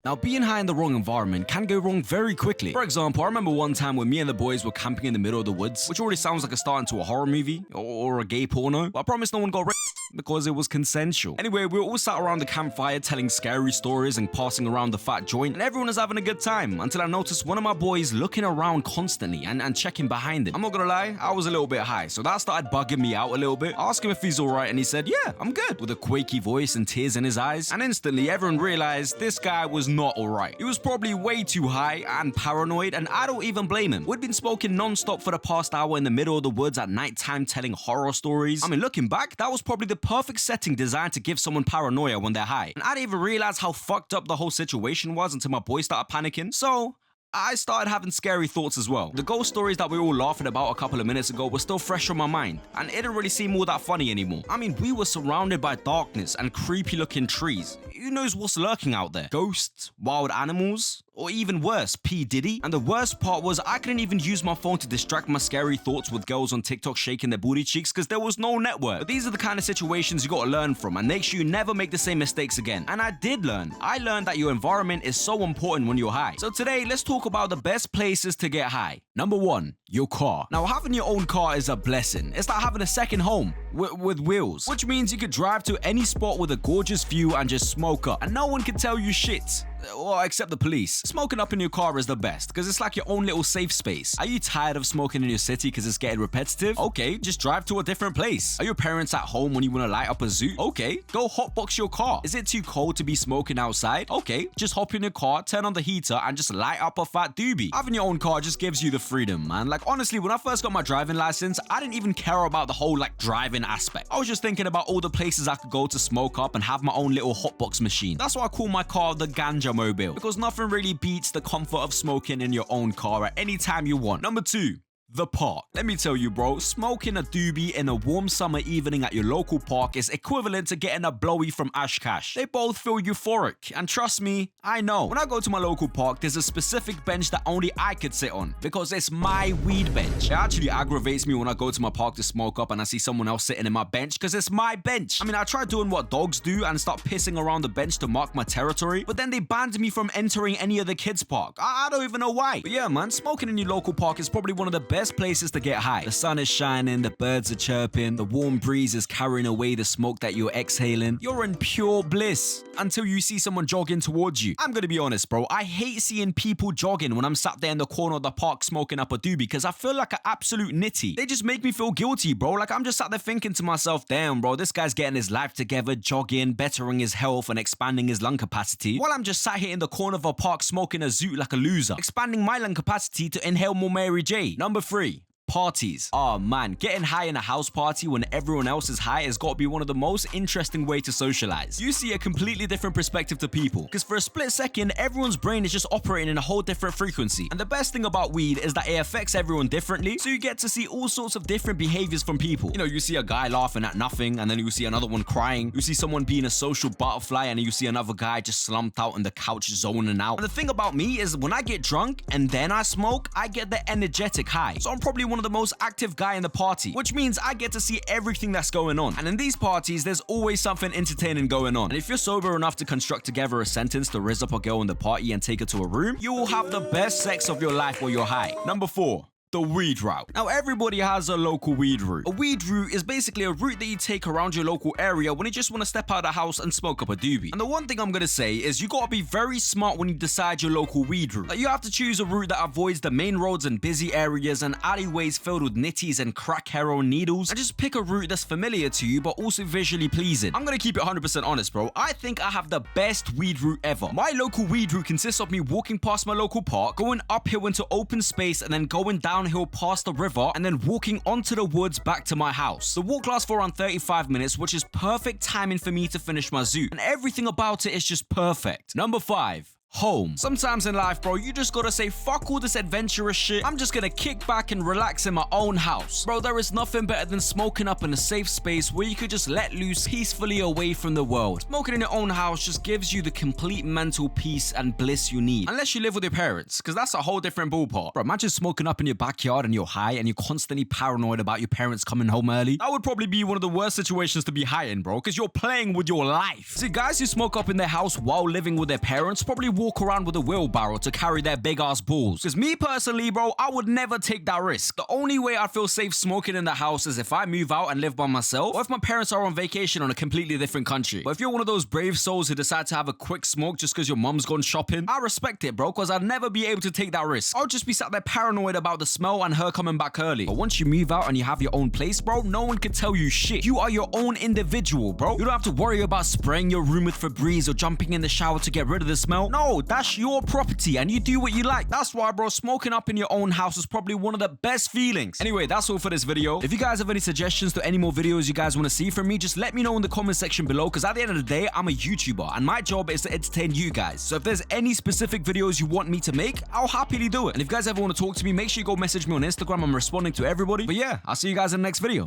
Now, being high in the wrong environment can go wrong very quickly. For example, I remember one time when me and the boys were camping in the middle of the woods, which already sounds like a start into a horror movie or a gay porno, but I promise no one got raped because it was consensual. Anyway, we were all sat around the campfire telling scary stories and passing around the fat joint, and everyone was having a good time until I noticed one of my boys looking around constantly and checking behind him. I'm not gonna lie, I was a little bit high, so that started bugging me out a little bit. I asked him if he's alright, and he said, yeah, I'm good, with a quaky voice and tears in his eyes, and instantly everyone realized this guy was not alright. He was probably way too high and paranoid, and I don't even blame him. We'd been smoking non-stop for the past hour in the middle of the woods at night time telling horror stories. I mean, looking back, that was probably the perfect setting designed to give someone paranoia when they're high. And I didn't even realize how fucked up the whole situation was until my boy started panicking. So I started having scary thoughts as well. The ghost stories that we were all laughing about a couple of minutes ago were still fresh on my mind, and it didn't really seem all that funny anymore. I mean, we were surrounded by darkness and creepy looking trees. Who knows what's lurking out there? Ghosts? Wild animals? Or even worse, P. Diddy? And the worst part was I couldn't even use my phone to distract my scary thoughts with girls on TikTok shaking their booty cheeks because there was no network. But these are the kind of situations you gotta learn from and make sure you never make the same mistakes again. And I did learn. I learned that your environment is so important when you're high. So today, let's talk about the best places to get high. Number 1, your car. Now, having your own car is a blessing. It's like having a second home with wheels, which means you could drive to any spot with a gorgeous view and just smoke up, and no one can tell you shit. Well, except the police. Smoking up in your car is the best, because it's like your own little safe space. Are you tired of smoking in your city because it's getting repetitive? Okay, just drive to a different place. Are your parents at home when you want to light up a zoo? Okay, go hotbox your car. Is it too cold to be smoking outside? Okay, just hop in your car, turn on the heater, and just light up a fat doobie. Having your own car just gives you the freedom, man. Like, honestly, when I first got my driving license, I didn't even care about the whole, driving aspect. I was just thinking about all the places I could go to smoke up and have my own little hotbox machine. That's why I call my car the Ganja Mobile, because nothing really beats the comfort of smoking in your own car at any time you want. Number 2, the park. Let me tell you, bro, smoking a doobie in a warm summer evening at your local park is equivalent to getting a blowy from Ashcash. They both feel euphoric, and trust me, I know. When I go to my local park, there's a specific bench that only I could sit on, because it's my weed bench. It actually aggravates me when I go to my park to smoke up and I see someone else sitting in my bench, because it's my bench. I mean, I tried doing what dogs do and start pissing around the bench to mark my territory, but then they banned me from entering any other kids' park. I don't even know why. But yeah, man, smoking in your local park is probably one of the best places to get high. The sun is shining, the birds are chirping, the warm breeze is carrying away the smoke that you're exhaling. You're in pure bliss until you see someone jogging towards you. I'm gonna be honest, bro, I hate seeing people jogging when I'm sat there in the corner of the park smoking up a doobie, because I feel like an absolute nitty. They just make me feel guilty, bro. Like, I'm just sat there thinking to myself, damn, bro, this guy's getting his life together, jogging, bettering his health and expanding his lung capacity, while I'm just sat here in the corner of a park smoking a zoot like a loser, expanding my lung capacity to inhale more Mary J. Number 3, parties. Oh man, getting high in a house party when everyone else is high has got to be one of the most interesting ways to socialize. You see a completely different perspective to people, because for a split second, everyone's brain is just operating in a whole different frequency. And the best thing about weed is that it affects everyone differently, so you get to see all sorts of different behaviors from people. You know, you see a guy laughing at nothing, and then you see another one crying. You see someone being a social butterfly, and then you see another guy just slumped out on the couch zoning out. And the thing about me is when I get drunk and then I smoke, I get the energetic high. So I'm probably one of the most active guy in the party, which means I get to see everything that's going on. And in these parties, there's always something entertaining going on. And if you're sober enough to construct together a sentence to rizz up a girl in the party and take her to a room, you will have the best sex of your life while you're high. Number 4, the weed route. Now, everybody has a local weed route. A weed route is basically a route that you take around your local area when you just want to step out of the house and smoke up a doobie. And the one thing I'm gonna say is you gotta be very smart when you decide your local weed route. Like, you have to choose a route that avoids the main roads and busy areas and alleyways filled with nitties and crack heroin needles, and just pick a route that's familiar to you but also visually pleasing. I'm gonna keep it 100% honest, bro. I think I have the best weed route ever. My local weed route consists of me walking past my local park, going uphill into open space, and then going downhill past the river, and then walking onto the woods back to my house. The walk lasts for around 35 minutes, which is perfect timing for me to finish my zoo, and everything about it is just perfect. Number 5, home. Sometimes in life, bro, you just gotta say fuck all this adventurous shit. I'm just gonna kick back and relax in my own house. Bro, there is nothing better than smoking up in a safe space where you could just let loose peacefully away from the world. Smoking in your own house just gives you the complete mental peace and bliss you need. Unless you live with your parents, because that's a whole different ballpark. Bro, imagine smoking up in your backyard and you're high and you're constantly paranoid about your parents coming home early. That would probably be one of the worst situations to be high in, bro, because you're playing with your life. See, guys who smoke up in their house while living with their parents probably walk around with a wheelbarrow to carry their big ass balls. Because me personally, bro, I would never take that risk. The only way I feel safe smoking in the house is if I move out and live by myself, or if my parents are on vacation on a completely different country. But if you're one of those brave souls who decide to have a quick smoke just because your mom's gone shopping, I respect it, bro, because I'd never be able to take that risk. I'll just be sat there paranoid about the smell and her coming back early. But once you move out and you have your own place, bro, no one can tell you shit. You are your own individual, bro. You don't have to worry about spraying your room with Febreze or jumping in the shower to get rid of the smell. No, that's your property and you do what you like. That's why, bro, smoking up in your own house is probably one of the best feelings. Anyway, that's all for this video. If you guys have any suggestions to any more videos you guys want to see from me, just let me know in the comment section below, because at the end of the day, I'm a YouTuber and my job is to entertain you guys. So if there's any specific videos you want me to make, I'll happily do it. And if you guys ever want to talk to me, make sure you go message me on Instagram. I'm responding to everybody. But yeah, I'll see you guys in the next video.